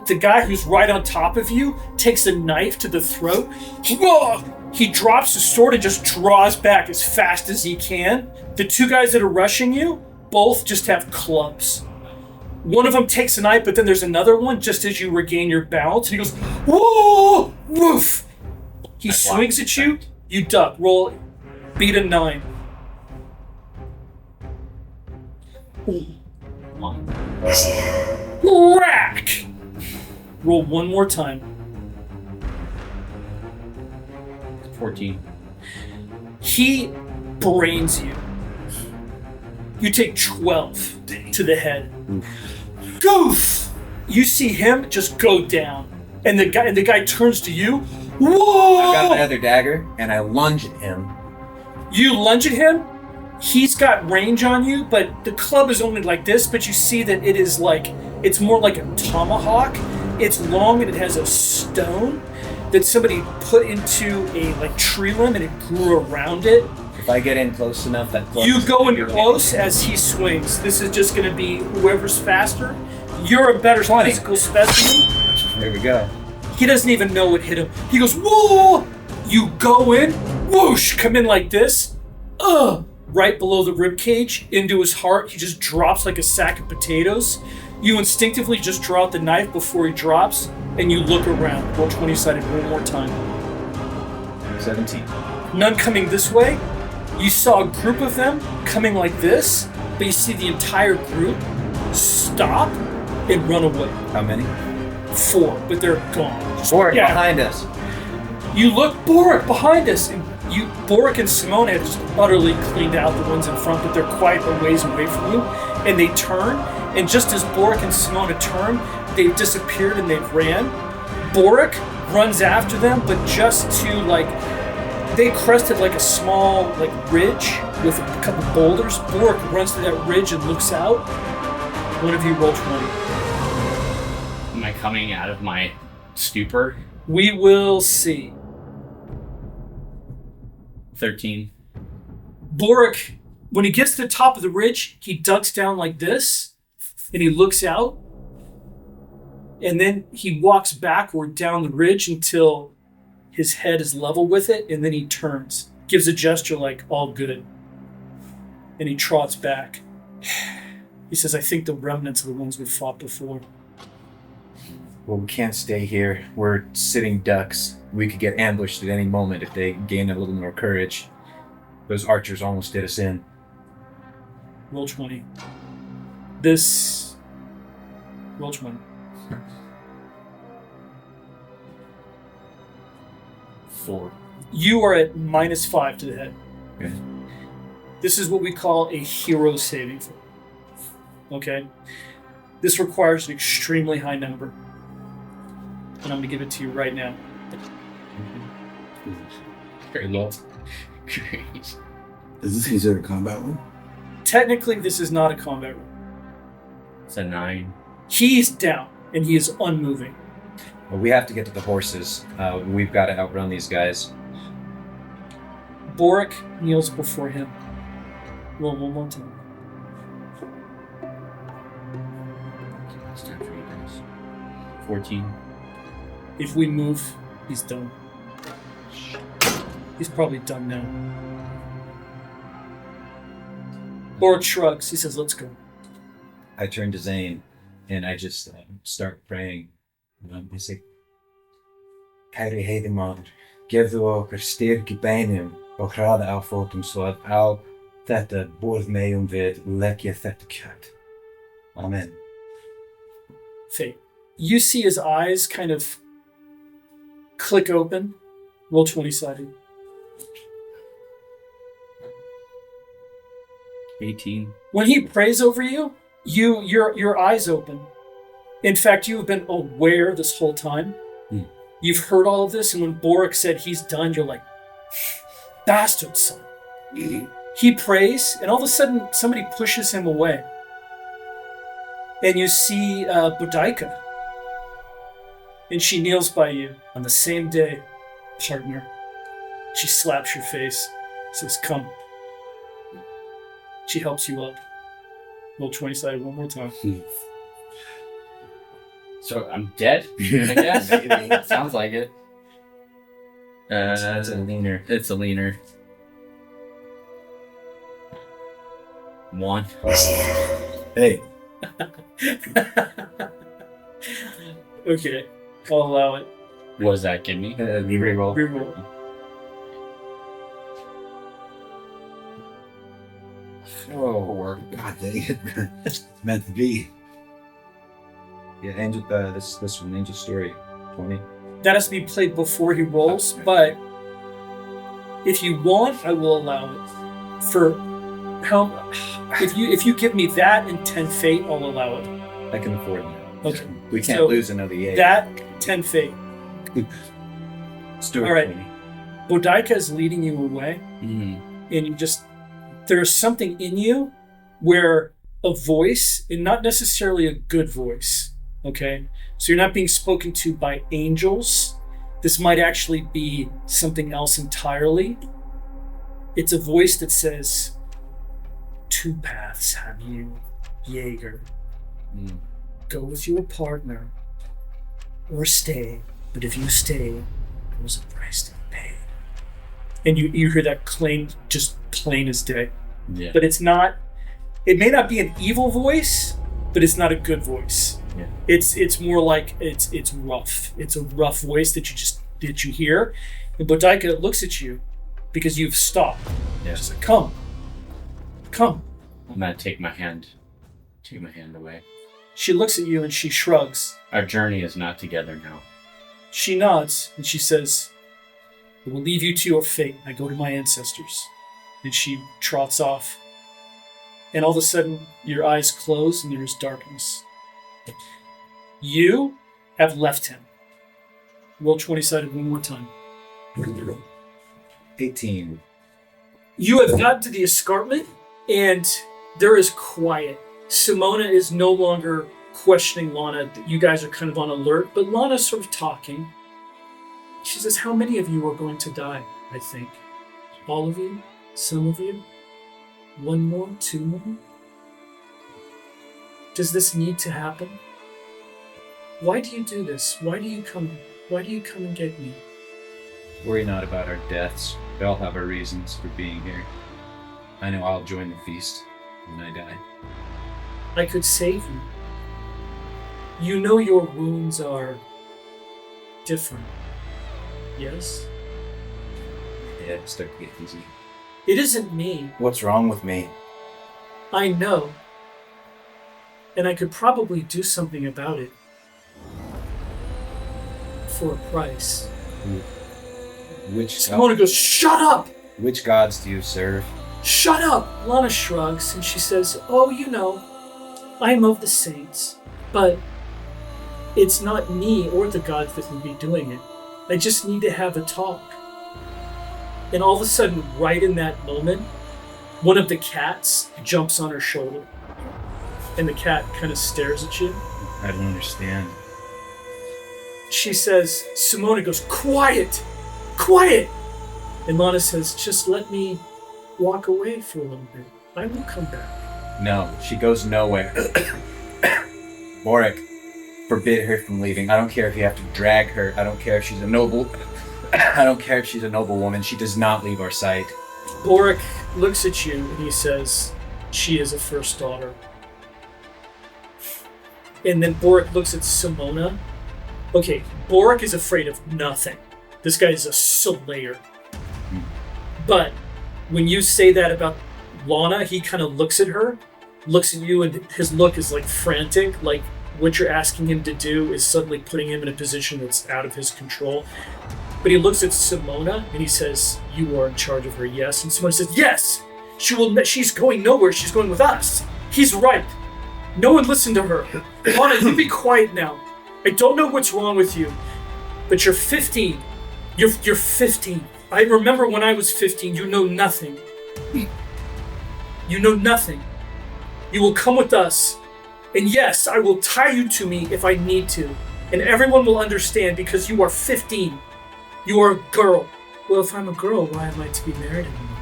the guy who's right on top of you takes a knife to the throat. He drops his sword and just draws back as fast as he can. The two guys that are rushing you both just have clubs. One of them takes a knife, but then there's another one just as you regain your balance, and he goes, whoa, woof. He swings at you, you duck. Roll, beat a 9. 1. Rack! Roll one more time. 14. He brains you. You take 12 to the head. Goof! You see him just go down. And the guy turns to you. Whoa! I've got my other dagger, and I lunge at him. You lunge at him. He's got range on you, but the club is only like this, but you see that it is like, it's more like a tomahawk. It's long and it has a stone that somebody put into a like tree limb and it grew around it. If I get in close enough, that club... You go in close as he swings. This is just going to be whoever's faster. You're a better 20. physical specimen. There we go. He doesn't even know what hit him. He goes, whoa! You go in, whoosh, come in like this. Right below the rib cage, into his heart. He just drops like a sack of potatoes. You instinctively just draw out the knife before he drops, and you look around. Roll 20-sided one more time. 17. None coming this way. You saw a group of them coming like this, but you see the entire group stop and run away. How many? 4, but they're gone. Boric behind us. You look, Boric behind us, and Boric and Simone had just utterly cleaned out the ones in front, but they're quite a ways away from you. And they turn, and just as Boric and Simone turn, they've disappeared and they've ran. Boric runs after them, but just to like, they crested like a small like ridge with a couple boulders. Boric runs to that ridge and looks out. One of you roll 20. Am I coming out of my stupor? We will see. 13. Boric, when he gets to the top of the ridge, he ducks down like this, and he looks out, and then he walks backward down the ridge until his head is level with it, and then he turns, gives a gesture like, all good, and he trots back. He says, I think the remnants of the ones we fought before. Well, we can't stay here. We're sitting ducks. We could get ambushed at any moment if they gain a little more courage. Those archers almost did us in. Roll 20. Roll 20. 4. You are at -5 to the head. Okay. This is what we call a hero saving throw. Okay? This requires an extremely high number. And I'm going to give it to you right now. Very low. Great. Is this considered a combat one? Technically, this is not a combat room. It's a 9. He's down, and he is unmoving. Well, we have to get to the horses. We've got to outrun these guys. Boric kneels before him. Roll one more time. It's time for you guys. 14. If we move, he's done. He's probably done now. Boric shrugs. He says, let's go. I turn to Zane, and I just start praying. I say, Kæri heiðumaður, gefðu okkur styrk í beinum og hraða á fótum svo að á þetta borð megum við leggja þetta kjöt. Amen. Fate. You see his eyes kind of click open. Roll 20-sided. 18. When he prays over you, your eyes open. In fact, you have been aware this whole time. You've heard all of this, and when Boric said he's done, you're like, bastard son. He prays, and all of a sudden, somebody pushes him away. And you see Boudica. And she kneels by you on the same day, partner. She slaps your face, says, come. She helps you up. Roll 20-sided one more time. So I'm dead, I guess. Sounds like it. It's a leaner. It's a leaner. 1. Hey, Okay, I'll allow it. What does that give me? Reroll. Reroll. Oh, God dang it. It's meant to be. Yeah, Angel. This one, Angel Story, 20. That has to be played before he rolls, but if you want, I will allow it. For how? If you give me that and 10 fate, I'll allow it. I can afford that. Okay. We can't So, lose another 8. That 10 fate. Stuart, all right. 20. Boudica is leading you away, Mm-hmm. and you just there's something in you where a voice, and not necessarily a good voice. Okay, so you're not being spoken to by angels. This might actually be something else entirely. It's a voice that says, 2 paths have you, Jaeger. Go with your partner or stay. But if you stay, there's a price to pay. And you hear that just plain as day. Yeah. But it's not, it may not be an evil voice, but it's not a good voice. Yeah. It's more like it's rough. It's a rough voice that you hear. And Boudica looks at you because you've stopped. Yeah. She's like, come. I'm gonna take my hand away. She looks at you and she shrugs. Our journey is not together now. She nods and she says, I will leave you to your fate. I go to my ancestors. And she trots off. And all of a sudden, your eyes close and there's darkness. You have left him. Roll 20-sided one more time. 18. You have gotten to the escarpment, and there is quiet. Simona is no longer questioning Lana. You guys are kind of on alert, but Lana's sort of talking. She says, how many of you are going to die, I think? All of you? Some of you? 1 more? 2 more? Does this need to happen? Why do you do this? Why do you come and get me? Worry not about our deaths. We all have our reasons for being here. I know I'll join the feast when I die. I could save you. You know your wounds are different. Yes? Yeah, start to get easy. It isn't me. What's wrong with me? I know. And I could probably do something about it. For a price. Simona goes, shut up! Which gods do you serve? Shut up! Lana shrugs and she says, oh, you know, I am of the saints, but it's not me or the gods that would be doing it. I just need to have a talk. And all of a sudden, right in that moment, one of the cats jumps on her shoulder. And the cat kind of stares at you. I don't understand. She says, Simona goes, quiet! Quiet! And Lana says, just let me walk away for a little bit. I will come back. No, she goes nowhere. Boric, forbid her from leaving. I don't care if you have to drag her. I don't care if she's a noble. I don't care if she's a noble woman. She does not leave our sight. Boric looks at you and he says, she is a first daughter. And then Boric looks at Simona. Okay, Boric is afraid of nothing. This guy is a slayer. But when you say that about Lana, he kind of looks at her, looks at you, and his look is like frantic, like what you're asking him to do is suddenly putting him in a position that's out of his control. But he looks at Simona and he says, you are in charge of her, yes? And Simona says, yes! She's going nowhere, she's going with us. He's right. No one listen to her. Lana, you be quiet now. I don't know what's wrong with you, but you're 15. You're 15. I remember when I was 15, you know nothing. You know nothing. You will come with us. And yes, I will tie you to me if I need to. And everyone will understand because you are 15. You are a girl. Well, if I'm a girl, why am I to be married anymore?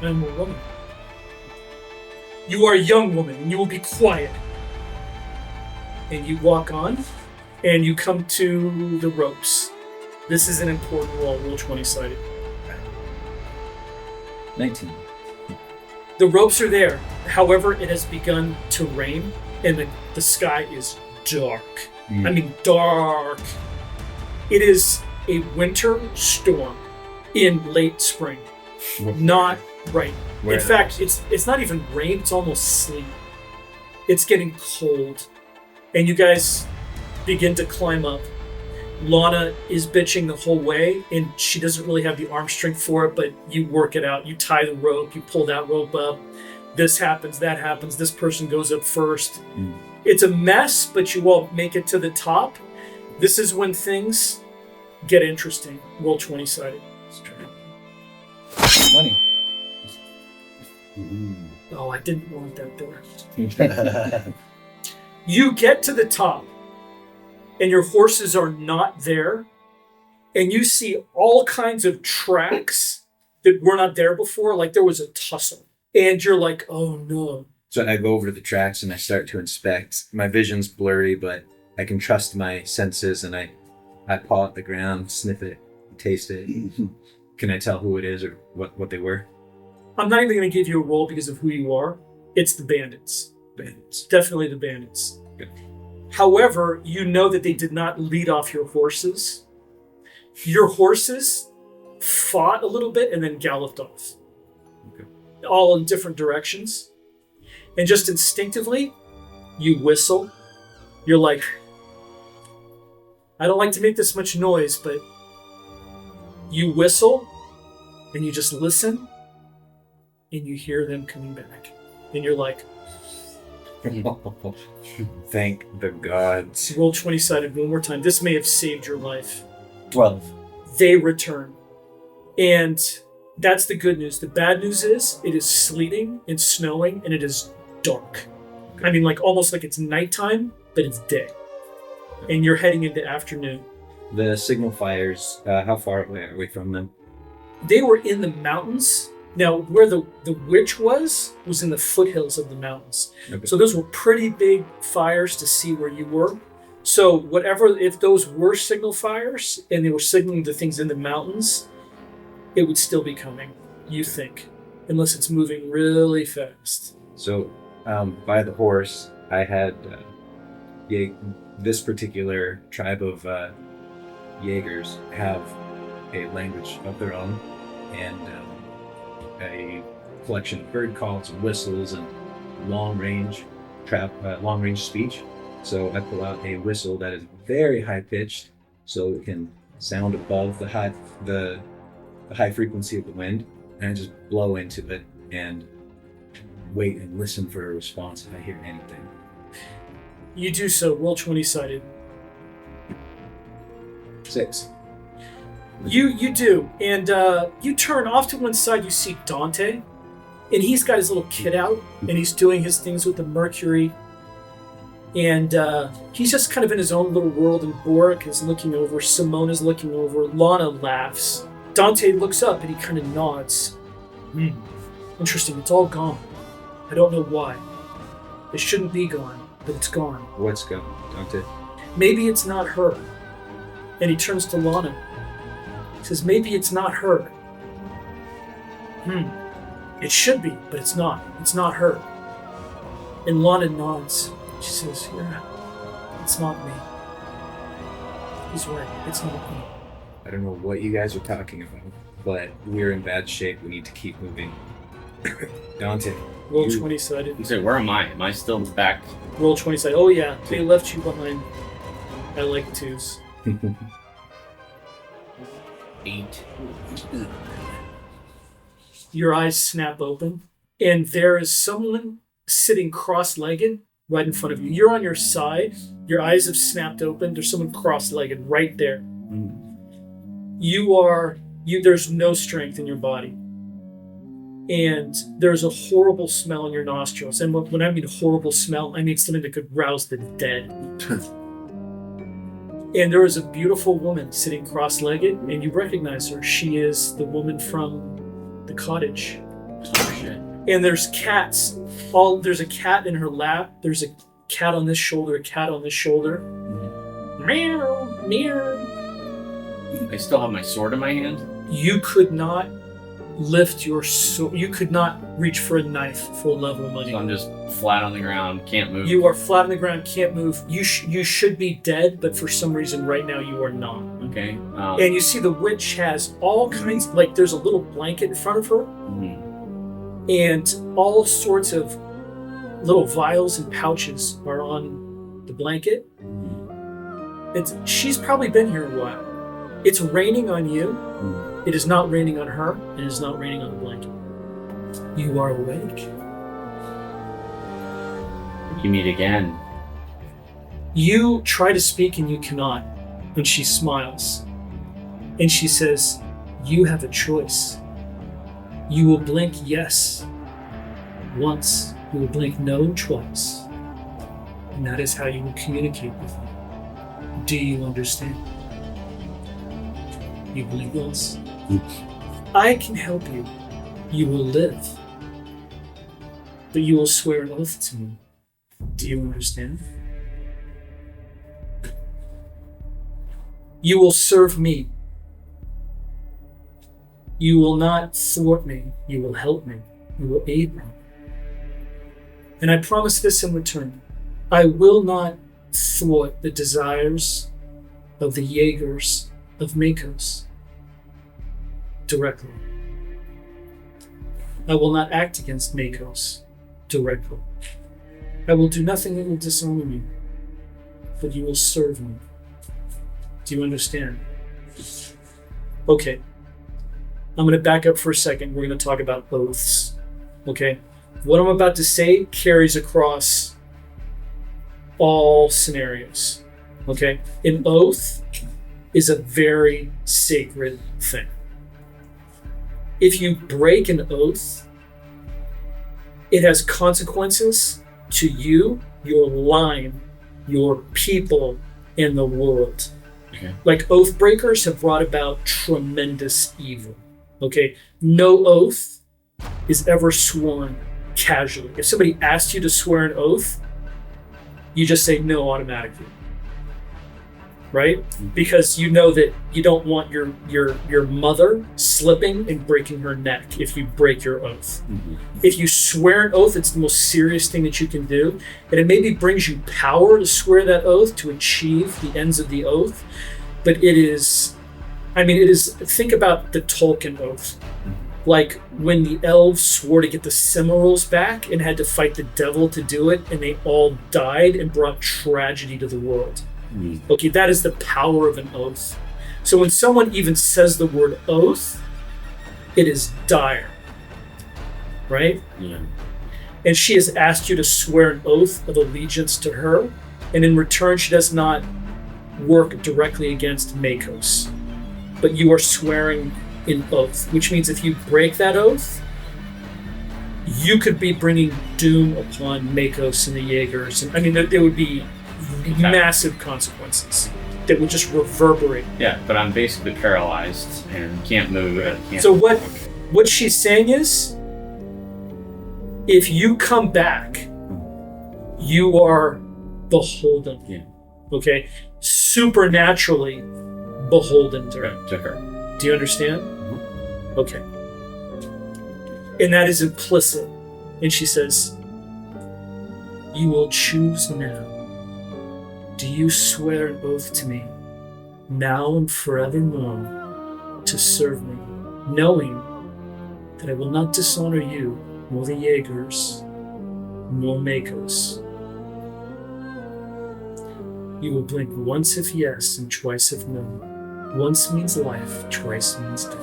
I'm a woman. You are a young woman, and you will be quiet. and you walk on, and you come to the ropes. This is an important roll 20 sided. 19. The ropes are there. However, it has begun to rain, and the sky is dark. I mean, dark. It is a winter storm in late spring. Not right. In fact, it's not even rain, it's almost sleet. It's getting cold. And you guys begin to climb up. Lana is bitching the whole way, and she doesn't really have the arm strength for it, but you work it out. You tie the rope, you pull that rope up. This happens, that happens. This person goes up first. It's a mess, but you all make it to the top. This is when things get interesting. Roll 20 sided. 20. Oh, I didn't want that there. You get to the top, and your horses are not there, and you see all kinds of tracks that were not there before, like there was a tussle. And you're like, oh no. So I go over to the tracks and I start to inspect. My vision's blurry, but I can trust my senses, and I paw at the ground, sniff it, taste it. Can I tell who it is or what they were? I'm not even going to give you a roll because of who you are. It's the bandits. Bandits. Definitely the bandits. Good. However, you know that they did not lead off your horses. Your horses fought a little bit and then galloped off. Okay. All in different directions. And just instinctively, you whistle. You're like, I don't like to make this much noise, but you whistle and you just listen and you hear them coming back. And you're like, Thank the gods. roll 20 sided one more time. This may have saved your life. 12. They return. And that's the good news. The bad news is it is sleeting and snowing and it is dark. I mean, like almost like it's nighttime, but it's day. And you're heading into afternoon. The signal fires, how far away are we from them? They were in the mountains. Now, where the witch was in the foothills of the mountains. Okay. So those were pretty big fires to see where you were. So whatever, if those were signal fires and they were signaling the things in the mountains, it would still be coming, you think, unless it's moving really fast. So, by the horse, I had this particular tribe of Jaegers have a language of their own, and a collection of bird calls and whistles and long-range speech. So I pull out a whistle that is very high-pitched, so it can sound above the high frequency of the wind, and I just blow into it and wait and listen for a response if I hear anything. You do so. Roll 20 sided. 6. You do, and you turn off to one side. You see Dante, and he's got his little kit out, and he's doing his things with the mercury, and he's just kind of in his own little world. And Boric is looking over. Simone is looking over. Lana laughs. Dante looks up and he kind of nods. Interesting. It's all gone. I don't know why. It shouldn't be gone, but it's gone. What's going, Dante? Maybe it's not her. And he turns to Lana. He says, maybe it's not her. It should be, but it's not. It's not her. And Lana nods. She says, yeah, it's not me. He's right. It's not me. I don't know what you guys are talking about, but we're in bad shape. We need to keep moving. Dante. Roll 20 sided. You said, where am I? Am I still back? Roll 20 sided. Oh yeah, they left you behind. I like twos. 8. Your eyes snap open, and there is someone sitting cross-legged right in front of you. You're on your side. Your eyes have snapped open. There's someone cross-legged right there. There's no strength in your body. And there's a horrible smell in your nostrils. And when I mean horrible smell, I mean something that could rouse the dead. And there is a beautiful woman sitting cross-legged, and you recognize her. She is the woman from the cottage. Oh, shit. And there's cats. There's a cat in her lap. There's cat on this shoulder, a cat on this shoulder. Meow, meow. I still have my sword in my hand. You could not lift your sword. You could not reach for a knife full level money. So I'm just flat on the ground, can't move. You are flat on the ground, can't move. You should be dead, but for some reason right now you are not. Okay. And you see the witch has all kinds, like there's a little blanket in front of her, and all sorts of little vials and pouches are on the blanket. She's probably been here a while. It's raining on you. It is not raining on her. It is not raining on the blanket. You are awake. You meet again. You try to speak and you cannot. And she smiles. And she says, you have a choice. You will blink yes once. You will blink no twice. And that is how you will communicate with me. Do you understand? You blink once. I can help you. You will live. But you will swear an oath to me. Do you understand? You will serve me. You will not thwart me. You will help me. You will aid me. And I promise this in return. I will not thwart the desires of the Jaegers of Meikos directly. I will not act against Meikos directly. I will do nothing that will dishonor you, but you will serve me. Do you understand? Okay. I'm going to back up for a second. We're going to talk about oaths. Okay? What I'm about to say carries across all scenarios. Okay? An oath is a very sacred thing. If you break an oath, it has consequences to you, your line, your people, and the world. Okay. Like oath breakers have brought about tremendous evil. Okay? No oath is ever sworn casually. If somebody asks you to swear an oath, you just say no automatically. Right? Because you know that you don't want your mother slipping and breaking her neck if you break your oath. If you swear an oath, it's the most serious thing that you can do. And it maybe brings you power to swear that oath, to achieve the ends of the oath. But it is, think about the Tolkien oath. Like when the elves swore to get the Cimmerals back and had to fight the devil to do it, and they all died and brought tragedy to the world. Okay, that is the power of an oath. So when someone even says the word oath, it is dire. Right? Yeah. And she has asked you to swear an oath of allegiance to her, and in return she does not work directly against Meikos. But you are swearing an oath, which means if you break that oath, you could be bringing doom upon Meikos and the Jaegers. And there would be massive consequences that would just reverberate. Yeah, but I'm basically paralyzed and can't move. So what she's saying is, if you come back, you are beholden. Yeah. Okay? Supernaturally beholden to her. To her. Do you understand? Okay. And that is implicit. And she says, you will choose now. Do you swear an oath to me, now and forevermore, to serve me, knowing that I will not dishonor you, nor the Jaegers, nor Meikos? You will blink once if yes and twice if no. Once means life, twice means death.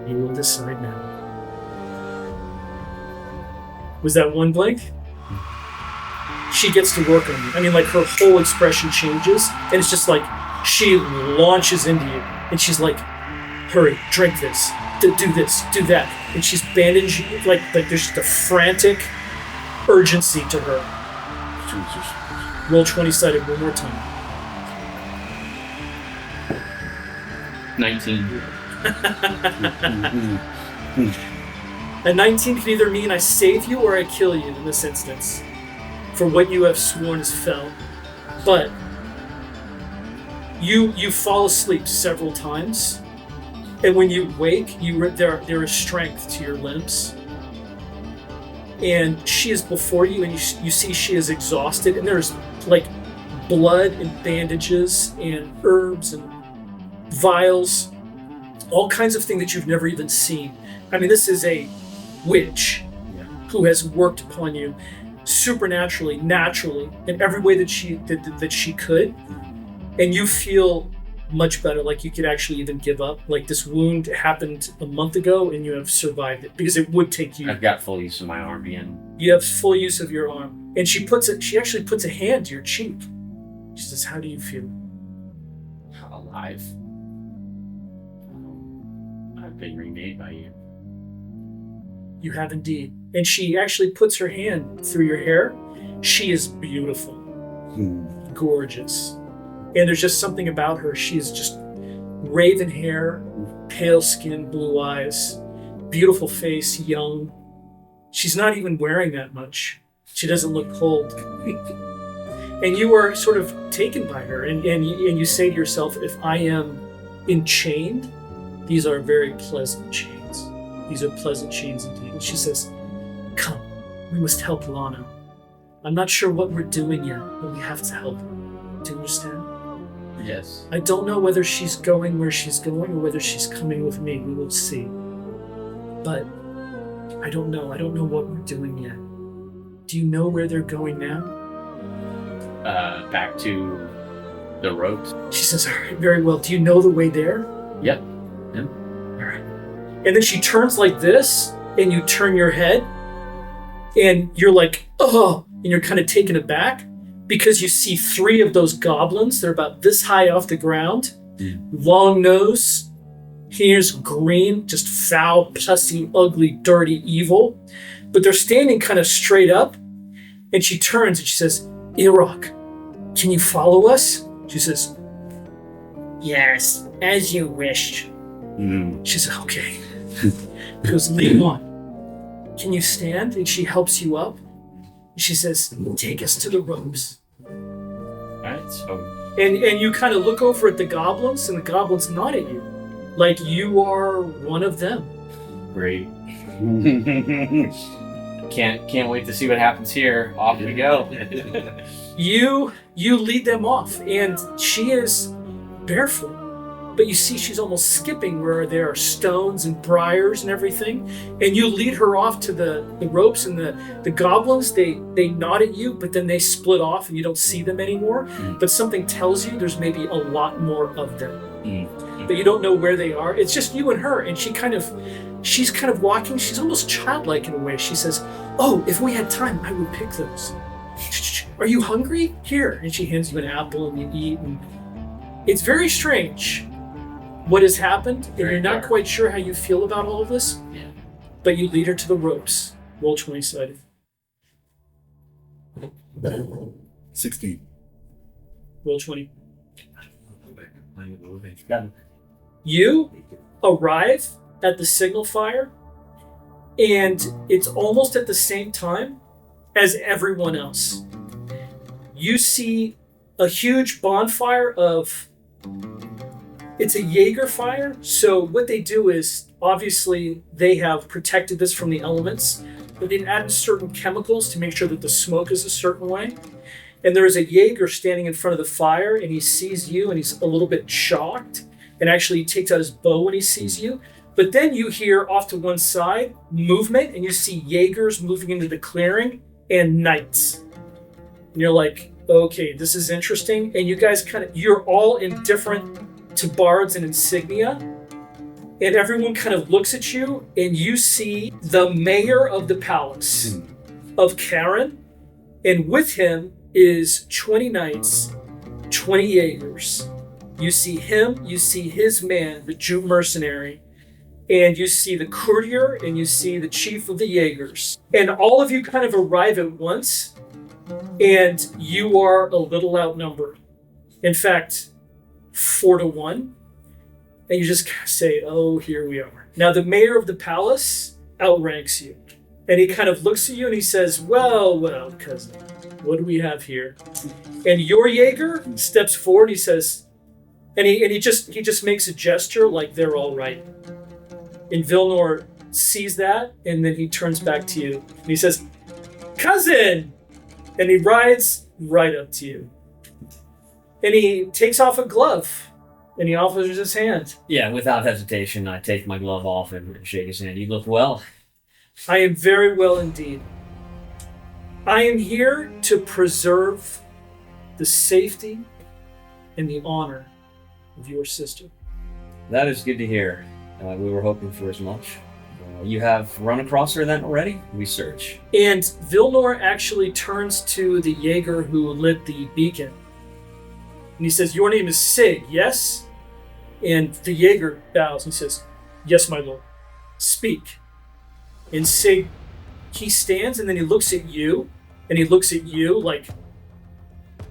You will decide now. Was that one blink? She gets to work on you. Her whole expression changes, and it's just like she launches into you, and she's like, hurry, drink this, do this, do that. And she's bandaging you, like there's just a frantic urgency to her. Jesus. Roll 20-sided one more time. 19. A 19 can either mean I save you or I kill you in this instance. For what you have sworn is fell. But you fall asleep several times. And when you wake, there is strength to your limbs. And she is before you, and you see she is exhausted, and there's like blood and bandages and herbs and vials, all kinds of things that you've never even seen. I mean, this is a witch who has worked upon you supernaturally, naturally, in every way that she could, and you feel much better, like you could actually even give up. Like this wound happened a month ago and you have survived it, because it would take you. I've got full use of my arm again. You have full use of your arm. And she actually puts a hand to your cheek. She says, how do you feel? Alive. I've been remade by you. You have indeed. And she actually puts her hand through your hair. She is beautiful. Gorgeous. And there's just something about her. She is just raven hair, pale skin, blue eyes, beautiful face, young. She's not even wearing that much. She doesn't look cold. And you are sort of taken by her. And you say to yourself, if I am enchained, these are very pleasant chains. These are pleasant chains indeed. And she says, come, we must help Lana. I'm not sure what we're doing yet, but we have to help her. Do you understand? Yes. I don't know whether she's going where she's going or whether she's coming with me. We will see. But I don't know. I don't know what we're doing yet. Do you know where they're going now? Back to the ropes. She says, all right, very well. Do you know the way there? Yep. All right. And then she turns like this, and you turn your head, and you're like, oh, and you're kind of taken aback, because you see 3 of those goblins. They're about this high off the ground, long nose, ears green, just foul, pussy, ugly, dirty, evil. But they're standing kind of straight up, and she turns and she says, Irok, can you follow us? She says, yes, as you wish. She says, okay. She goes, lean on. Can you stand? And she helps you up. She says, take us to the ropes. Alright, so... And you kind of look over at the goblins, and the goblins nod at you. Like you are one of them. Great. Can't wait to see what happens here. Off we go. You lead them off, and she is barefoot. But you see she's almost skipping where there are stones and briars and everything. And you lead her off to the ropes, and the goblins, they nod at you, but then they split off and you don't see them anymore. But something tells you there's maybe a lot more of them. But you don't know where they are. It's just you and her, and she's kind of walking. She's almost childlike in a way. She says, oh, if we had time, I would pick those. Are you hungry? Here. And she hands you an apple, and you eat. And it's very strange what has happened, and you're not quite sure how you feel about all of this. Yeah. But you lead her to the ropes. Roll 20-sided. 16. Roll 20. Got it. You arrive at the signal fire, and it's almost at the same time as everyone else. You see a huge bonfire of... It's a Jaeger fire, so what they do is, obviously, they have protected this from the elements, but they've added certain chemicals to make sure that the smoke is a certain way. And there is a Jaeger standing in front of the fire, and he sees you, and he's a little bit shocked, and actually he takes out his bow when he sees you. But then you hear off to one side, movement, and you see Jaegers moving into the clearing, and knights. And you're like, okay, this is interesting, and you guys you're all in different tabards and insignia, and everyone kind of looks at you, and you see the mayor of the palace of Karen, and with him is 20 knights, 20 Jaegers. You see him, you see his man, the Jew mercenary, and you see the courtier, and you see the chief of the Jaegers. And all of you kind of arrive at once, and you are a little outnumbered. In fact, 4-1, and you just say, oh, here we are. Now, the mayor of the palace outranks you. And he kind of looks at you and he says, well, cousin, what do we have here? And your Jaeger steps forward, he says, and he just makes a gesture like they're all right. And Vilnor sees that, and then he turns back to you. And he says, cousin! And he rides right up to you. And he takes off a glove, and he offers his hand. Yeah, without hesitation, I take my glove off and shake his hand. You look well. I am very well indeed. I am here to preserve the safety and the honor of your sister. That is good to hear. We were hoping for as much. You have run across her then already? We search. And Vilnor actually turns to the Jaeger who lit the beacon. And he says, your name is Sig, yes? And the Jaeger bows and says, yes, my lord. Speak. And Sig, he stands and then he looks at you. And he looks at you like,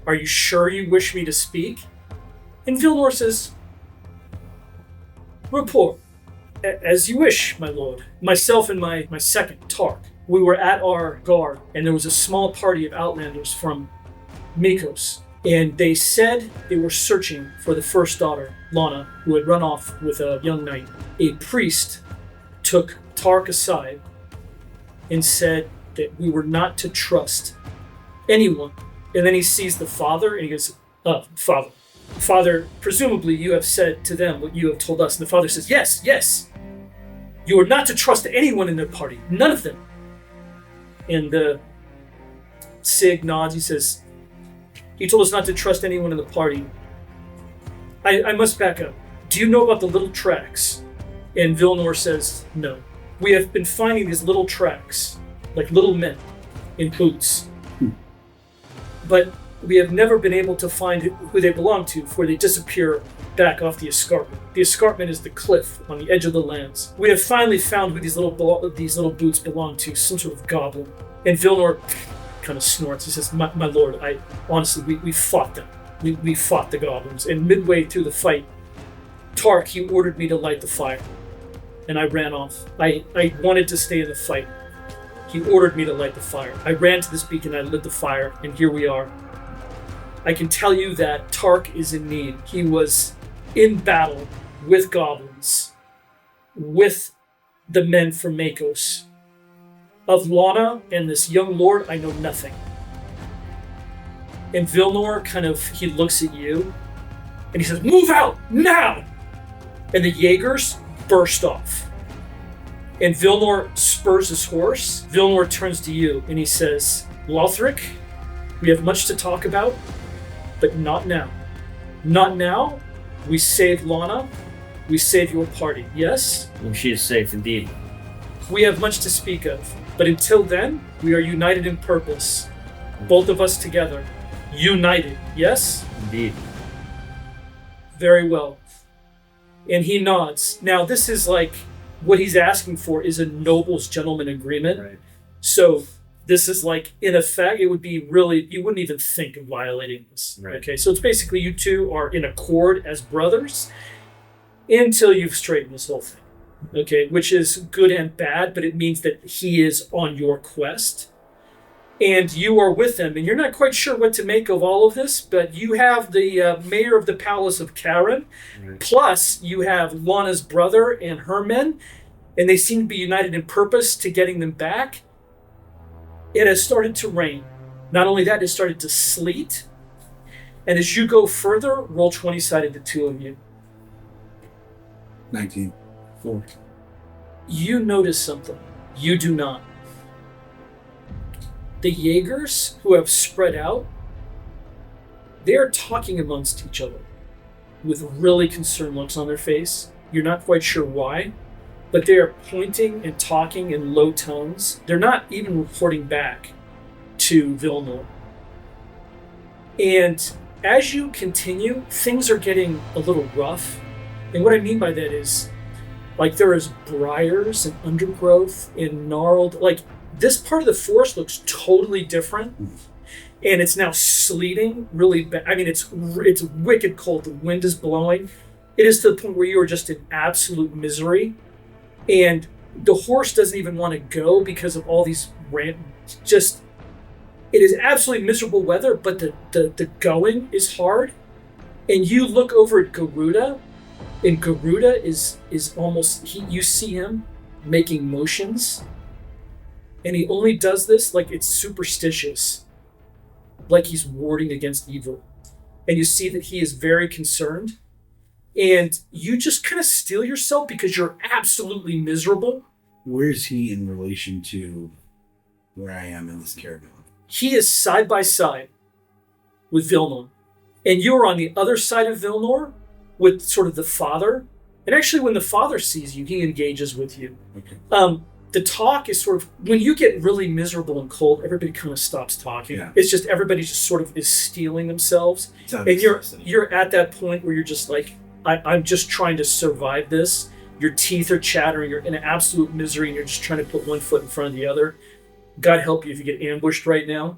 are you sure you wish me to speak? And Vilnor says, report. As you wish, my lord. Myself and my second, Tark, we were at our guard, and there was a small party of outlanders from Meikos, and they said they were searching for the first daughter, Lana, who had run off with a young knight. A priest took Tark aside and said that we were not to trust anyone. And then he sees the father, and he goes, Father, presumably you have said to them what you have told us. And the father says, yes. You are not to trust anyone in their party. None of them. And Sig nods. He says, he told us not to trust anyone in the party. I must back up. Do you know about the little tracks? And Vilnor says, no. We have been finding these little tracks, like little men in boots. But we have never been able to find who they belong to, for they disappear back off the escarpment. The escarpment is the cliff on the edge of the lands. We have finally found who these little boots belong to, some sort of goblin. And Vilnor kind of snorts. He says, my lord, honestly, we fought them. We fought the goblins. And midway through the fight, Tark, he ordered me to light the fire. And I ran off. I wanted to stay in the fight. He ordered me to light the fire. I ran to this beacon, I lit the fire, and here we are. I can tell you that Tark is in need. He was in battle with goblins, with the men from Meikos. Of Lana and this young lord, I know nothing. And Vilnor he looks at you, and he says, move out, now! And the Jaegers burst off. And Vilnor spurs his horse. Vilnor turns to you, and he says, Lothric, we have much to talk about, but not now. Not now. We saved Lana. We saved your party, yes? Well, she is safe indeed. We have much to speak of, but until then, we are united in purpose. Both of us together. United, yes? Indeed. Very well. And he nods. Now, this is like, what he's asking for is a noble's gentleman agreement. Right. So this is like, in effect, it would be really, you wouldn't even think of violating this. Right. Okay, so it's basically you two are in accord as brothers until you've straightened this whole thing. Okay, which is good and bad, but it means that he is on your quest. And you are with him, and you're not quite sure what to make of all of this, but you have the mayor of the palace of Karen, Right. plus you have Lana's brother and her men, and they seem to be united in purpose to getting them back. It has started to rain. Not only that, it started to sleet. And as you go further, roll 20-sided, the two of you. 19. 4. You notice something. You do not. The Jaegers who have spread out, they are talking amongst each other with really concerned looks on their face. You're not quite sure why, but they are pointing and talking in low tones. They're not even reporting back to Vilnor. And as you continue, things are getting a little rough. And what I mean by that is, like, there is briars and undergrowth and gnarled, like, this part of the forest looks totally different, and it's now sleeting really bad. I mean, it's wicked cold. The wind is blowing. It is to the point where you are just in absolute misery. And the horse doesn't even want to go because of all these just, it is absolutely miserable weather, but the going is hard. And you look over at Garuda, and Garuda is almost, you see him making motions, and he only does this like it's superstitious, like he's warding against evil. And you see that he is very concerned, and you just kind of steel yourself because you're absolutely miserable. Where is he in relation to where I am in this caravan? He is side by side with Vilnor, and you're on the other side of Vilnor with sort of the father. And actually, when the father sees you, he engages with you. Okay. The talk is sort of, when you get really miserable and cold, everybody kind of stops talking. Yeah. It's just everybody just sort of is steeling themselves. And you're at that point where you're just like, I'm just trying to survive this. Your teeth are chattering. You're in absolute misery, and you're just trying to put one foot in front of the other. God help you if you get ambushed right now.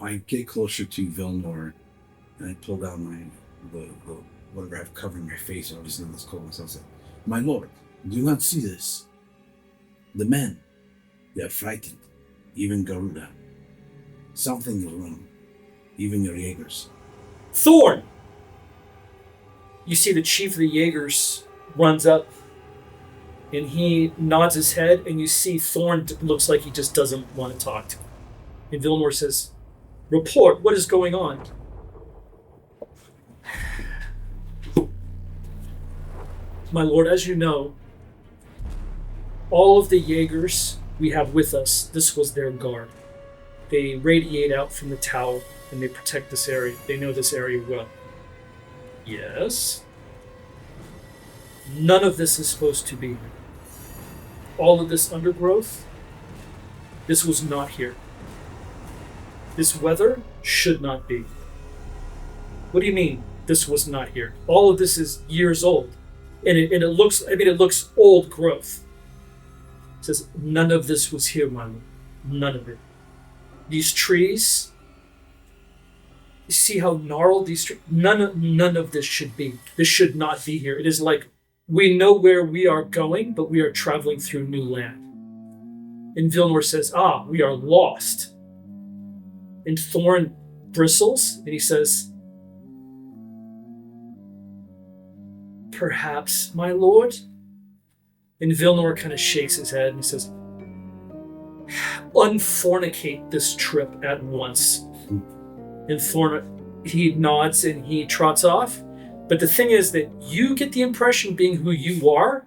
I get closer to Vilnor, and I pull down the whatever I have covering my face, obviously in this cold sunset. My lord, do you not see this? The men, they are frightened. Even Garuda. Something is wrong. Even your Jaegers. Thorn! You see the chief of the Jaegers runs up, and he nods his head, and you see Thorn looks like he just doesn't want to talk to him. And Vilnor says, "Report, what is going on?" My lord, as you know, all of the Jaegers we have with us, this was their guard. They radiate out from the tower, and they protect this area. They know this area well. Yes? None of this is supposed to be here. All of this undergrowth, this was not here. This weather should not be. What do you mean, this was not here? All of this is years old. And it looks old growth. It says, none of this was here, my lord. None of it. These trees, you see how gnarled these trees, none of this should be. This should not be here. It is like, we know where we are going, but we are traveling through new land. And Vilnor says, we are lost. And Thorn bristles, and he says, perhaps, my lord? And Vilnor kind of shakes his head and he says, unfornicate this trip at once. And Thorn, he nods and he trots off. But the thing is that you get the impression, being who you are,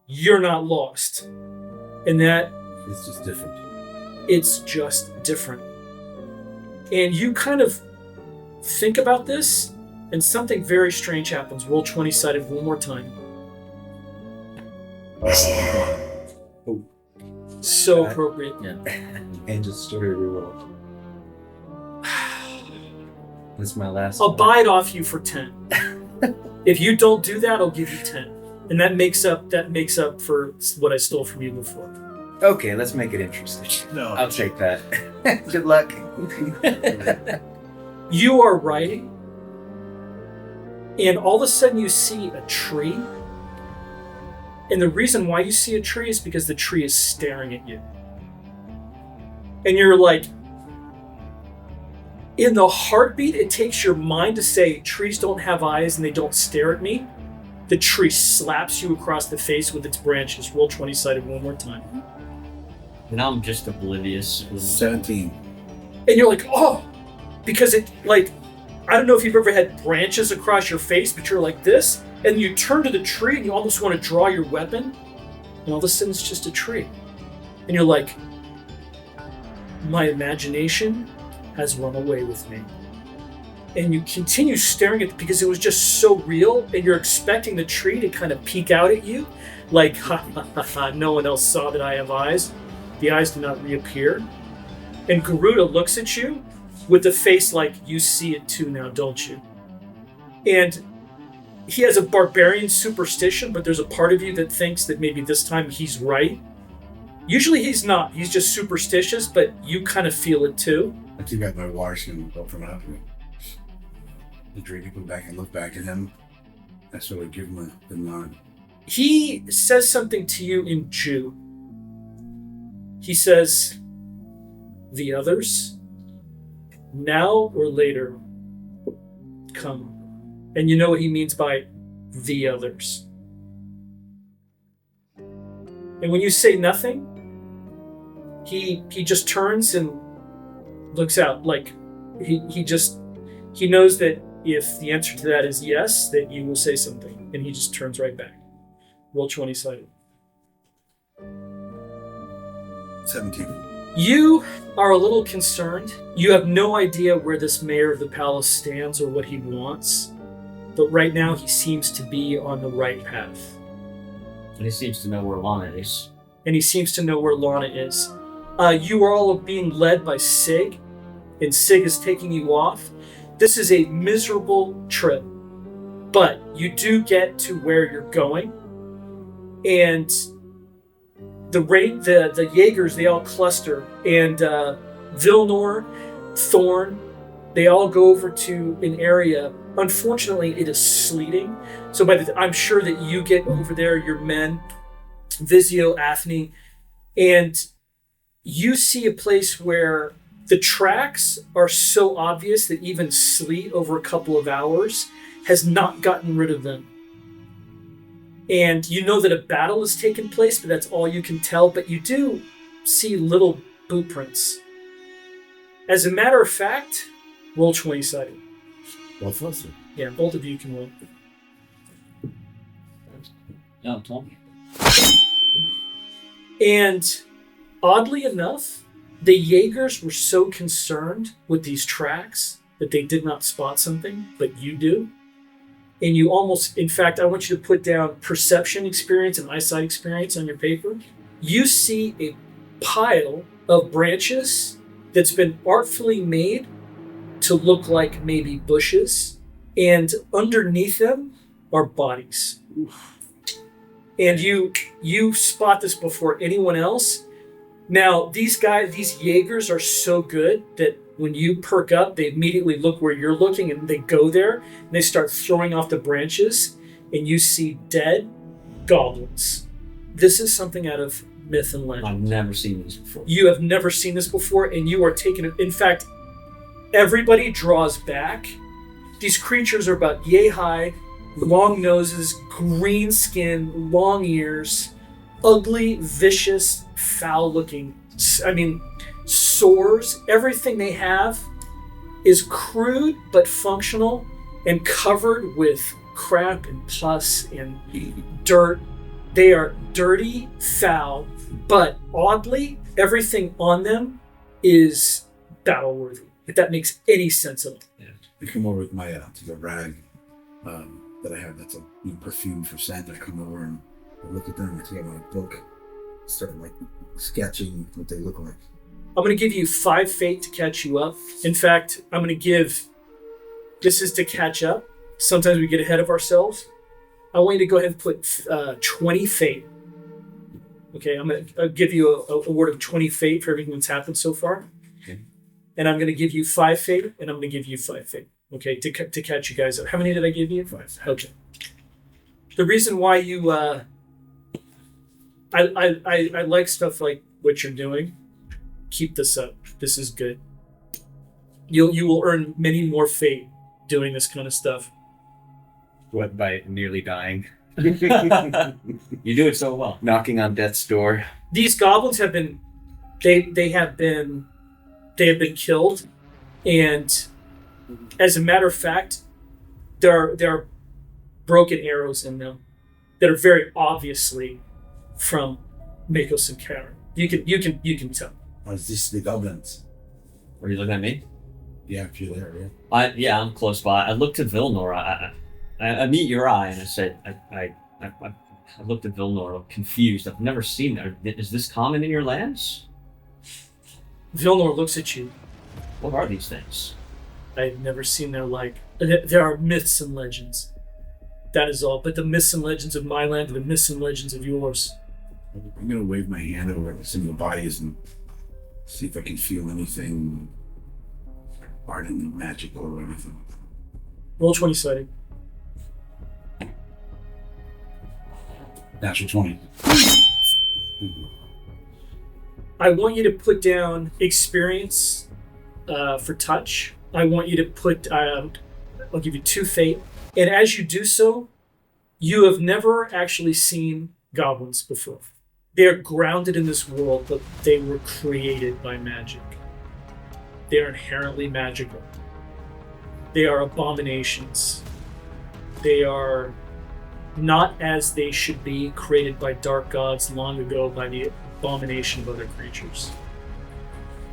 you're not lost. And that... It's just different. It's just different. And you kind of think about this, and something very strange happens. Roll 20-sided one more time. Oh. So appropriate. Yeah. Angel story reroll. That's my last I'll one. buy it off you for 10. If you don't do that, I'll give you 10. And that makes up for what I stole from you before. Okay, let's make it interesting. No. I'll take that. Good luck. You are riding, and all of a sudden you see a tree. And the reason why you see a tree is because the tree is staring at you. And you're like, in the heartbeat, it takes your mind to say, trees don't have eyes and they don't stare at me. The tree slaps you across the face with its branches. Roll 20-sided one more time. And I'm just oblivious. 17. And you're like, oh, because it, like, I don't know if you've ever had branches across your face, but you're like this, and you turn to the tree and you almost want to draw your weapon, and all of a sudden it's just a tree. And you're like, my imagination has run away with me. And you continue staring at it because it was just so real, and you're expecting the tree to kind of peek out at you, like, ha ha ha ha, no one else saw that I have eyes. The eyes do not reappear. And Garuda looks at you with the face like, you see it too now, don't you? And he has a barbarian superstition, but there's a part of you that thinks that maybe this time he's right. Usually he's not. He's just superstitious, but you kind of feel it too. I think I my water skin go from out me. The drink go back and look back at him. I sort of give him the nod. He says something to you in Jew. He says, the others, now or later, come. And you know what he means by the others. And when you say nothing, he just turns and looks out. Like he knows that if the answer to that is yes, that you will say something. And he just turns right back. Roll 20 sided. 17. You are a little concerned. You have no idea where this mayor of the palace stands or what he wants. But right now he seems to be on the right path. And he seems to know where Lana is. And he seems to know where Lana is. You are all being led by Sig, and Sig is taking you off. This is a miserable trip, but you do get to where you're going. And the Jaegers, they all cluster, and Vilnor, Thorn, they all go over to an area. Unfortunately, it is sleeting, so I'm sure that you get over there, your men, Vizio, Athene, and you see a place where the tracks are so obvious that even sleet over a couple of hours has not gotten rid of them. And you know that a battle has taken place, but that's all you can tell. But you do see little boot prints. As a matter of fact, roll 20 sided. Both of us? Yeah, both of you can roll. Yeah, 20. And oddly enough, the Jaegers were so concerned with these tracks that they did not spot something, but you do. And you almost, in fact, I want you to put down perception experience and eyesight experience on your paper. You see a pile of branches that's been artfully made to look like maybe bushes, and underneath them are bodies. And you spot this before anyone else. Now, these Jaegers are so good that when you perk up, they immediately look where you're looking, and they go there, and they start throwing off the branches, and you see dead goblins. This is something out of myth and legend. I've never seen these before. You have never seen this before, and you are taken. In fact, everybody draws back. These creatures are about yay high, long noses, green skin, long ears, ugly, vicious, foul-looking. I mean, sores. Everything they have is crude but functional and covered with crap and pus and dirt. They are dirty, foul, but oddly, everything on them is battle-worthy. If that makes any sense at all. Yeah. I come over with my the rag that I have that's a perfume for scent. I come over and I look at them. I take out my book, start like sketching what they look like. I'm going to give you 5 fate to catch you up. In fact, I'm going to give... This is to catch up. Sometimes we get ahead of ourselves. I want you to go ahead and put 20 fate. Okay, I'm going to give you a word of 20 fate for everything that's happened so far. Okay. And I'm going to give you 5 fate, and I'm going to give you 5 fate. Okay, to catch you guys up. How many did I give you? 5. Okay. The reason why you... I like stuff like what you're doing. Keep this up. This is good. You will earn many more fate doing this kind of stuff. What, by nearly dying? You do it so well. Knocking on death's door. These goblins have been they have been killed, and as a matter of fact, there are broken arrows in them that are very obviously from Meikos and Karen. You can tell. Oh, is this the goblins? Were you looking at me? Yeah, if you're there, yeah. Yeah, I'm close by. I looked at Vilnor. I meet your eye, and I said, I looked at Vilnor, confused. I've never seen that. Is this common in your lands? Vilnor looks at you. What are these things? I've never seen their like. There are myths and legends. That is all. But the myths and legends of my land are the myths and legends of yours. I'm gonna wave my hand over some of the bodies and see if I can feel anything ardent, magical, or anything. Roll 20 sided. Natural 20. I want you to put down experience for touch. I want you to put, I'll give you 2 fate. And as you do so, you have never actually seen goblins before. They are grounded in this world, but they were created by magic. They are inherently magical. They are abominations. They are not as they should be, created by dark gods long ago by the abomination of other creatures.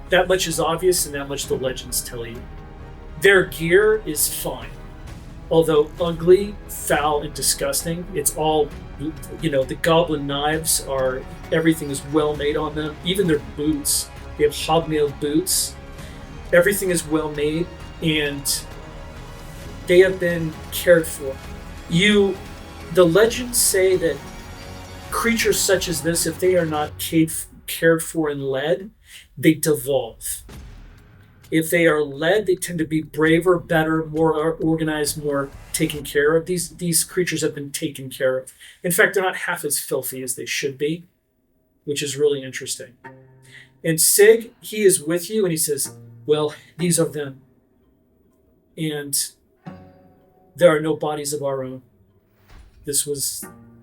That much is obvious, and that much the legends tell you. Their gear is fine. Although ugly, foul, and disgusting, it's all, the goblin knives are, everything is well made on them. Even their boots, they have hobnailed boots. Everything is well made, and they have been cared for. The legends say that creatures such as this, if they are not cared for and led, they devolve. If they are led, they tend to be braver, better, more organized, more taken care of. These creatures have been taken care of. In fact, they're not half as filthy as they should be, which is really interesting. And Sig, he is with you, and he says, well, these are them. And there are no bodies of our own.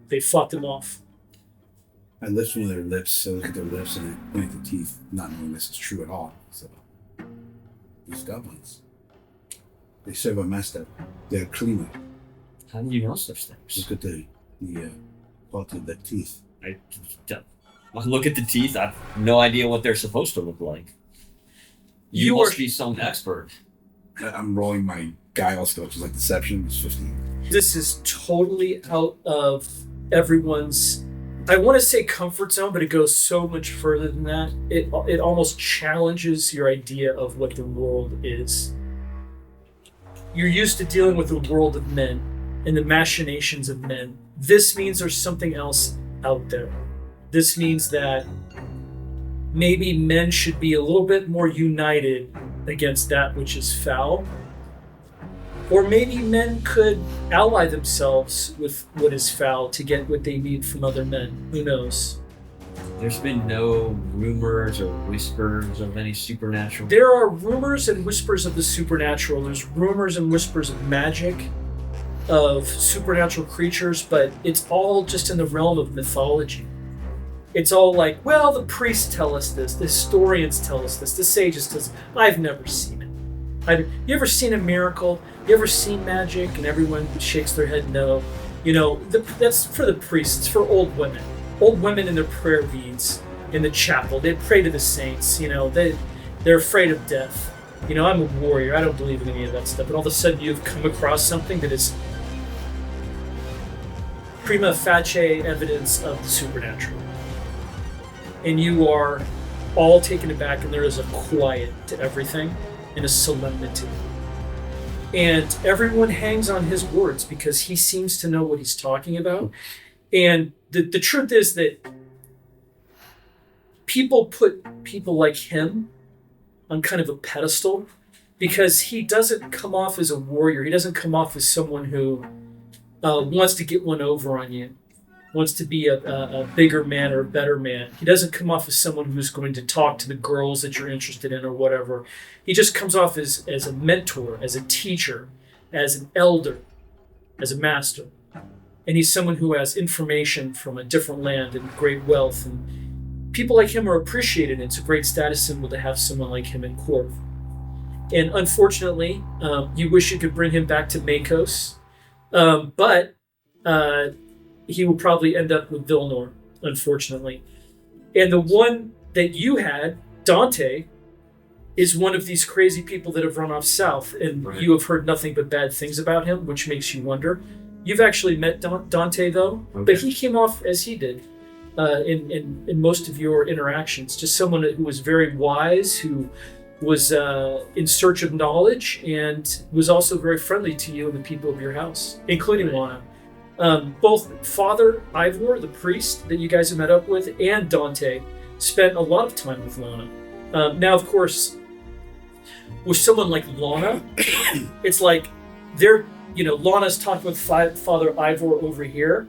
They fought them off. I lift one of their lips, I look at their lips, and I point at the teeth, not knowing this is true at all. So, these goblins, they serve a master. They're cleaner. How do you know such things? Look at the quality of their teeth. I look at the teeth. I have no idea what they're supposed to look like. You must be some expert. I'm rolling my guile skill, which is like deception. It's 15. This is totally out of everyone's, I want to say comfort zone, but it goes so much further than that. It almost challenges your idea of what the world is. You're used to dealing with the world of men and the machinations of men. This means there's something else out there. This means that maybe men should be a little bit more united against that which is foul. Or maybe men could ally themselves with what is foul to get what they need from other men. Who knows? There's been no rumors or whispers of any supernatural. There are rumors and whispers of the supernatural. There's rumors and whispers of magic, of supernatural creatures, but it's all just in the realm of mythology. It's all like, well, the priests tell us this, the historians tell us this, the sages tell us. I've never seen it. You ever seen a miracle? You ever seen magic? And everyone shakes their head no. That's for the priests, for old women. Old women in their prayer beads in the chapel. They pray to the saints. They're afraid of death. I'm a warrior. I don't believe in any of that stuff. And all of a sudden you've come across something that is prima facie evidence of the supernatural. And you are all taken aback, and there is a quiet to everything and a solemnity. And everyone hangs on his words because he seems to know what he's talking about. And the truth is that people put people like him on kind of a pedestal because he doesn't come off as a warrior. He doesn't come off as someone who wants to get one over on you, wants to be a bigger man or a better man. He doesn't come off as someone who's going to talk to the girls that you're interested in or whatever. He just comes off as a mentor, as a teacher, as an elder, as a master. And he's someone who has information from a different land and great wealth. And people like him are appreciated. It's a great status symbol to have someone like him in court. And unfortunately, you wish you could bring him back to Meikos. But he will probably end up with Vilnor, unfortunately. And the one that you had, Dante, is one of these crazy people that have run off south, and right. You have heard nothing but bad things about him, which makes you wonder. You've actually met Dante, though, okay. But he came off as he did in most of your interactions. Just someone who was very wise, who was in search of knowledge, and was also very friendly to you and the people of your house, including Lana. Both Father Ivor, the priest that you guys have met up with, and Dante spent a lot of time with Lana. Now, of course, with someone like Lana, it's like Lana's talking with Father Ivor over here,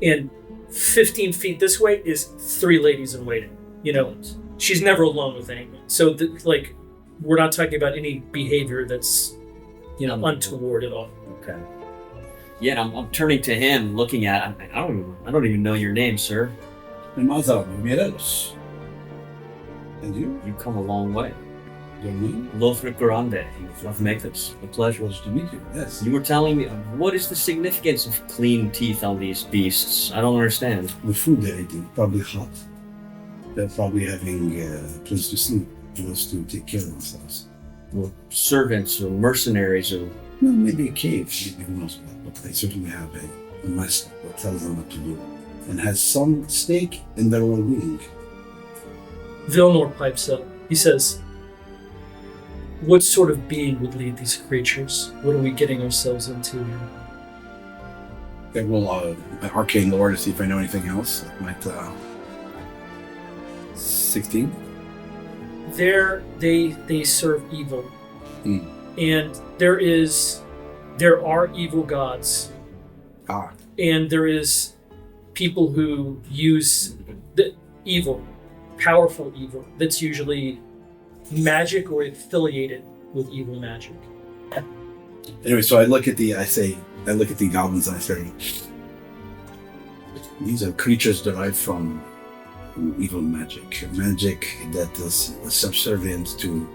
and 15 feet this way is 3 ladies in waiting. You know, she's never alone with anyone. So, like, we're not talking about any behavior that's, you know, untoward at all. Okay. Yeah, I'm turning to him, looking at. I don't even know your name, sir. My mother, Mirelos. And you? You come a long way. Your name? Daughter of Meikos. A pleasure. Pleasure to meet you. Yes. You were telling me, what is the significance of clean teeth on these beasts? I don't understand. The food they're eating, probably hot. They're probably having a place to sleep, place to take care of themselves. Well, servants or mercenaries or... Well, maybe a cave, maybe who knows what, but they certainly have a master that tells them what to do and has some stake in their well-being. Vilnor pipes up. He says, what sort of being would lead these creatures? What are we getting ourselves into here? Okay, well, arcane lore to see if I know anything else. That might, 16? They serve evil. Hmm. And there are evil gods. Ah. And there is people who use the evil, powerful evil, that's usually magic or affiliated with evil magic. Anyway, so I look at the goblins and I say, these are creatures derived from evil magic. Magic that is subservient to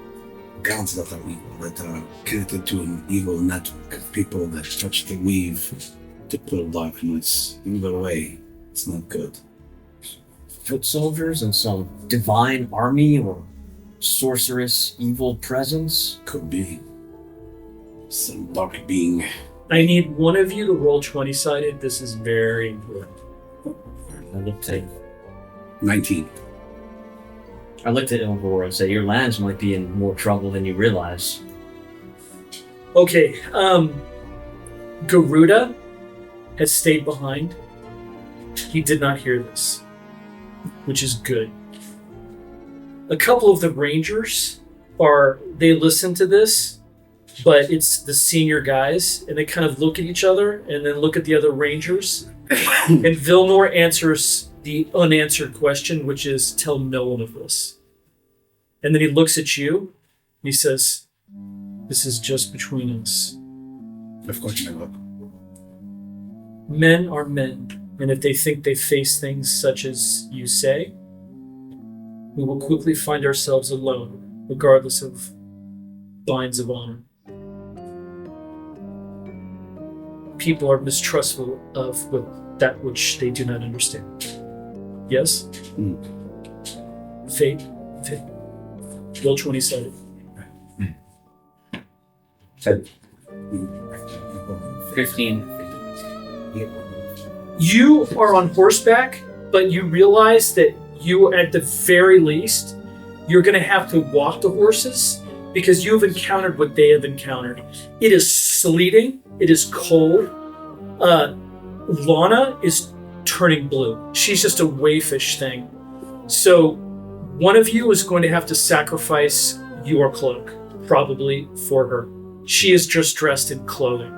gods that are evil, that are connected to an evil network of people that touch the weave to pull darkness either way. It's not good. Foot soldiers and some divine army or sorceress evil presence? Could be some dark being. I need one of you to roll 20-sided. This is very important. I looked at 19. Ilvor and said, your lands might be in more trouble than you realize. Okay, Garuda has stayed behind. He did not hear this, which is good. A couple of the rangers they listen to this, but it's the senior guys, and they kind of look at each other and then look at the other rangers. And Vilnor answers the unanswered question, which is, tell no one of this. And then he looks at you, and he says, this is just between us. Of course I look. Men are men, and if they think they face things such as you say, we will quickly find ourselves alone, regardless of binds of honor. People are mistrustful of that which they do not understand. Yes? Mm. Fate. Roll 20-sided. 15. You are on horseback, but you realize that you, at the very least, you're going to have to walk the horses because you've encountered what they have encountered. It is sleeting. It is cold. Lana is turning blue. She's just a wayfish thing. So one of you is going to have to sacrifice your cloak, probably for her. She is just dressed in clothing.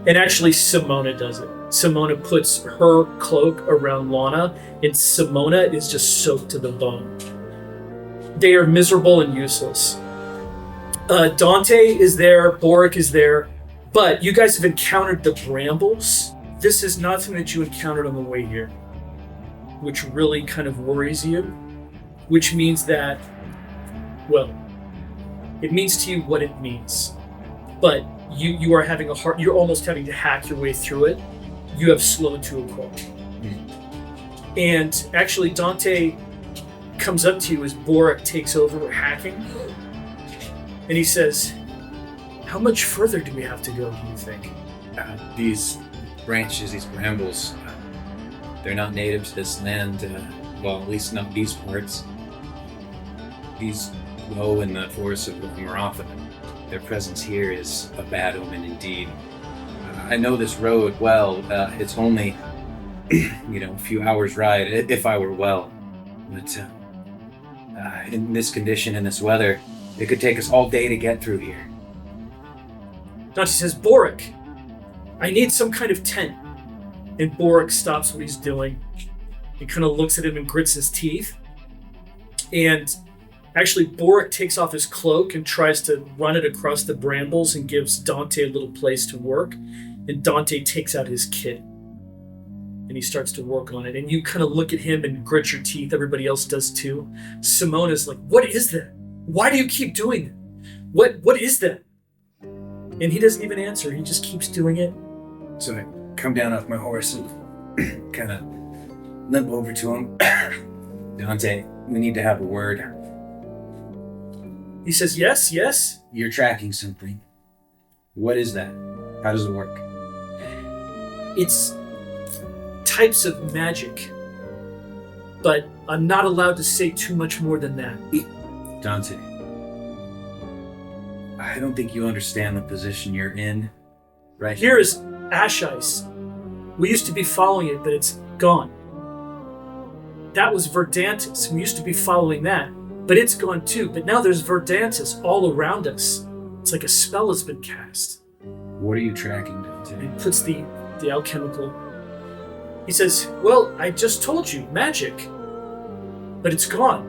And actually, Simona does it. Simona puts her cloak around Lana, and Simona is just soaked to the bone. They are miserable and useless. Dante is there, Boric is there, but you guys have encountered the brambles. This is nothing that you encountered on the way here, which really kind of worries you, which means that, well, it means to you what it means. But you are having you're almost having to hack your way through it. You have slowed to a crawl. And actually, Dante comes up to you as Boric takes over hacking, and he says, how much further do we have to go, do you think? These branches, these brambles, they're not native to this land, well, at least not these parts. These grow in the forests of Maratha. Their presence here is a bad omen indeed. I know this road well. It's only, a few hours ride, if I were well. But in this condition, in this weather, it could take us all day to get through here. Dante says, Boric, I need some kind of tent. And And Boric stops what he's doing and kind of looks at him and grits his teeth. And actually, Boric takes off his cloak and tries to run it across the brambles and gives Dante a little place to work. And Dante takes out his kit and he starts to work on it. And you kind of look at him and grit your teeth. Everybody else does too. Simona's like, what is that? Why do you keep doing that? What is that? And he doesn't even answer. He just keeps doing it. So I come down off my horse and kind of limp over to him. Dante, we need to have a word. He says, yes. You're tracking something. What is that? How does it work? It's types of magic. But I'm not allowed to say too much more than that. Dante, I don't think you understand the position you're in right Here is ash ice. We used to be following it, but it's gone. That was Verdantis. We used to be following that, but it's gone too. But now there's Verdantis all around us. It's like a spell has been cast. What are you tracking, Dante? He puts the alchemical. He says, well, I just told you, magic. But it's gone.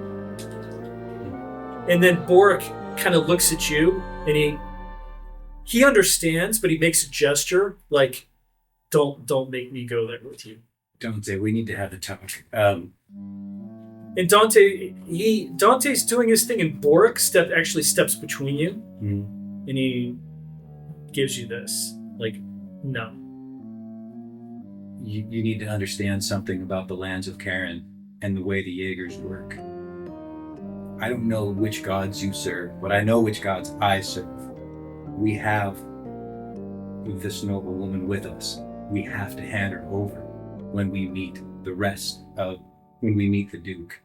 And then Boric kind of looks at you and he understands, but he makes a gesture like, don't make me go there with you. Dante, we need to have a talk. And Dante's doing his thing, and Boric actually steps between you, and he gives you this. Like, no. You need to understand something about the lands of Karen and the way the Jaegers work. I don't know which gods you serve, but I know which gods I serve. We have this noble woman with us. We have to hand her over when we meet when we meet the Duke.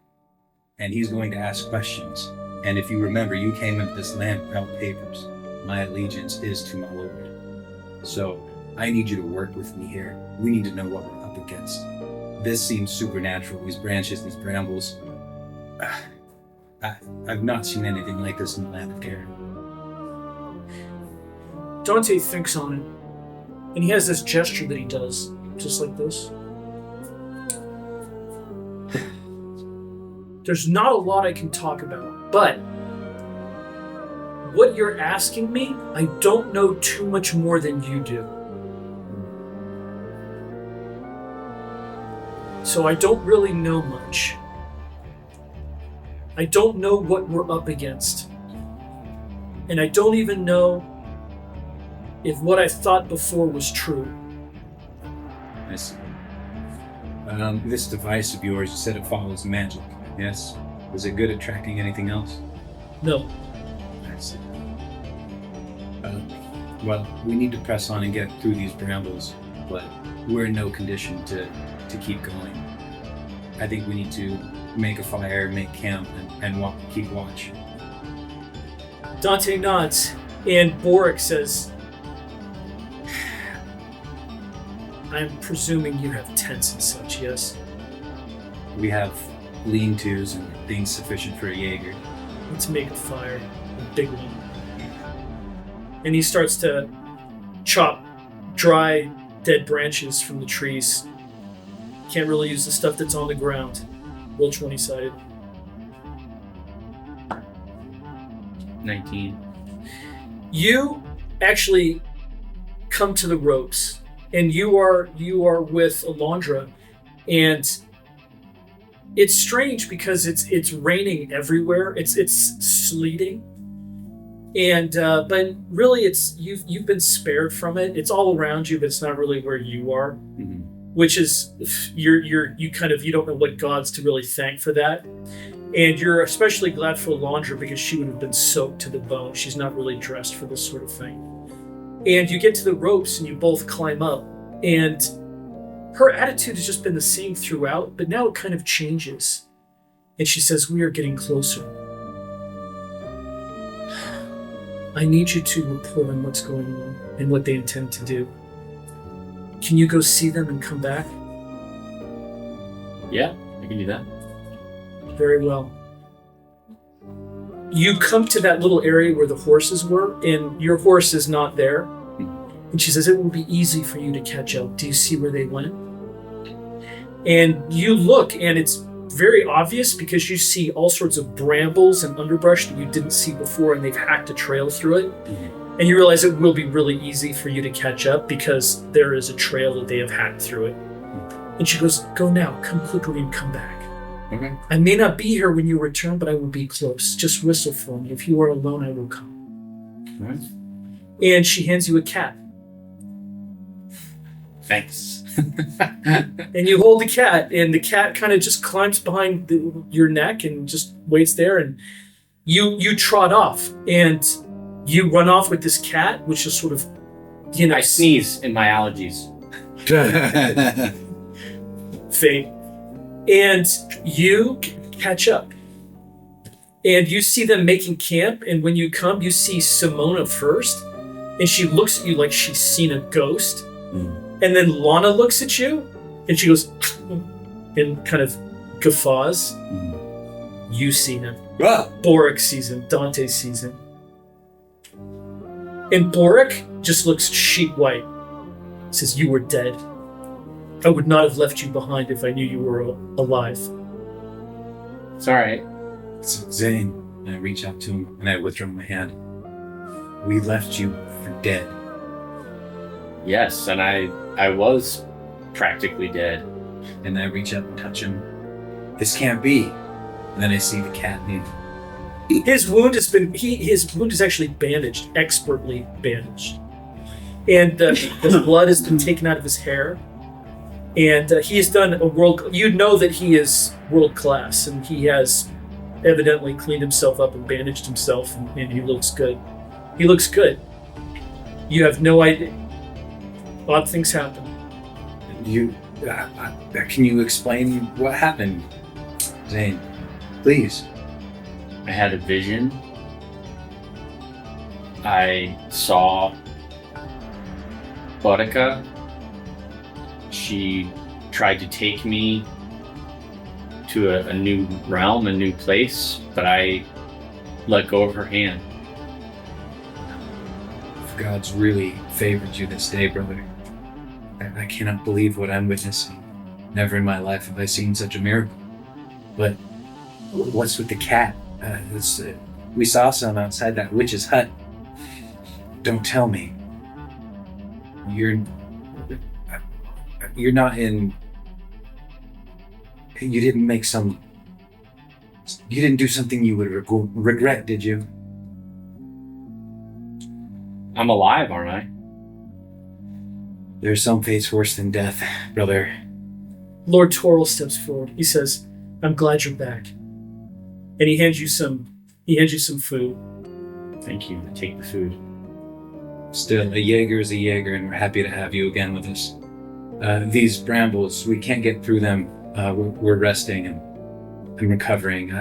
And he's going to ask questions. And if you remember, you came into this land without papers. My allegiance is to my lord. So I need you to work with me here. We need to know what we're up against. This seems supernatural, these branches, these brambles. I've not seen anything like this in the land of Karen. Dante thinks on it, and he has this gesture that he does, just like this. There's not a lot I can talk about, but what you're asking me, I don't know too much more than you do. So I don't really know much. I don't know what we're up against. And I don't even know if what I thought before was true. I see. This device of yours, you said it follows magic, yes? Was it good at tracking anything else? No. I see. Well, we need to press on and get through these brambles, but we're in no condition to keep going. I think we need to make a fire, make camp, and keep watch. Dante nods, and Boric says, I'm presuming you have tents and such, yes? We have lean-tos and things sufficient for a Jaeger. Let's make a fire, a big one. And he starts to chop dry, dead branches from the trees. Can't really use the stuff that's on the ground. Roll 20-sided. 19. You actually come to the ropes, and you are with Alondra, and it's strange because it's raining everywhere. It's sleeting, and but really you've been spared from it. It's all around you, but it's not really where you are. Mm-hmm. Which is you don't know what gods to really thank for that. And you're especially glad for Alondra because she would have been soaked to the bone. She's not really dressed for this sort of thing. And you get to the ropes and you both climb up. And her attitude has just been the same throughout, but now it kind of changes. And she says, we are getting closer. I need you to report on what's going on and what they intend to do. Can you go see them and come back? Yeah, I can do that. Very well. You come to that little area where the horses were, and your horse is not there. And she says, it will be easy for you to catch up. Do you see where they went? And you look, and it's very obvious because you see all sorts of brambles and underbrush that you didn't see before, and they've hacked a trail through it. And you realize it will be really easy for you to catch up because there is a trail that they have hacked through it. And she goes, "Go now, come quickly and come back. Okay. I may not be here when you return, but I will be close. Just whistle for me. If you are alone, I will come." All right. And she hands you a cat. Thanks. And you hold the cat, and the cat kind of just climbs behind your neck and just waits there. And you trot off, and you run off with this cat, which is sort of, I sneeze in my allergies. fate. And you catch up. And you see them making camp, and when you come, you see Simona first, and she looks at you like she's seen a ghost. And then Lana looks at you, and she goes, and kind of guffaws. You see him. Ah! Boric sees him. Dante sees him. And Boric just looks sheet white. Says, "You were dead. I would not have left you behind if I knew you were alive." It's all right. So Zane, and I reach out to him and I withdraw my hand. "We left you for dead." Yes, and I was practically dead. And I reach up and touch him. "This can't be." And then I see the cat and His wound is actually bandaged, expertly bandaged, and the blood has been taken out of his hair. And he has done you'd know that he is world class, and he has evidently cleaned himself up and bandaged himself, and he looks good. He looks good. You have no idea. Odd things happen. Can you explain what happened, Zane? Please. I had a vision. I saw Borica. She tried to take me to a new realm, a new place, but I let go of her hand. God's really favored you this day, brother. I cannot believe what I'm witnessing. Never in my life have I seen such a miracle. But what's with the cat? We saw some outside that witch's hut. Don't tell me. You're not in... You didn't do something you would regret, did you? I'm alive, aren't I? There's some fates worse than death, brother. Lord Toril steps forward. He says, "I'm glad you're back." And he hands you some food. Thank you. I take the food. Still, a Jaeger is a Jaeger, and we're happy to have you again with us. These brambles, we can't get through them. We're resting and recovering.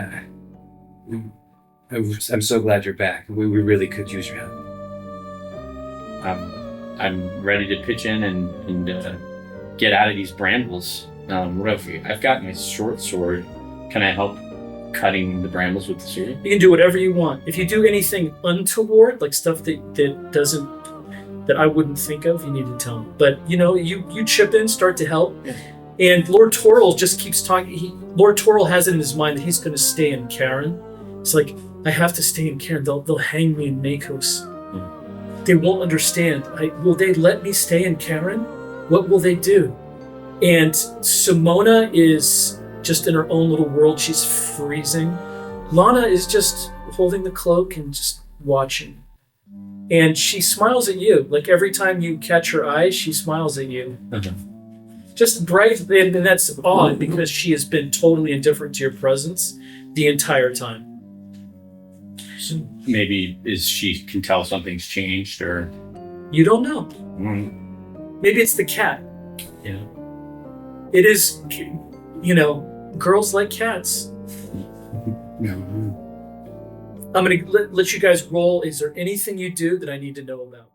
I'm so glad you're back. We really could use your help. I'm ready to pitch in and get out of these brambles. I've got my short sword. Can I help cutting the brambles with the sword? You can do whatever you want. If you do anything untoward, like stuff that I wouldn't think of, you need to tell me. But you chip in, start to help. Yeah. And Lord Toril just keeps talking. Lord Toril has it in his mind that he's going to stay in Karen. It's like, I have to stay in Karen. They'll hang me in Meikos. They won't understand. Will they let me stay in Karen? What will they do? And Simona is just in her own little world. She's freezing. Lana is just holding the cloak and just watching. And she smiles at you. Like every time you catch her eyes, she smiles at you. Just bright, and that's odd because she has been totally indifferent to your presence the entire time. Maybe she can tell something's changed, or you don't know. Maybe it's the cat. Yeah. It is, girls like cats. I'm going to let you guys roll. Is there anything you do that I need to know about?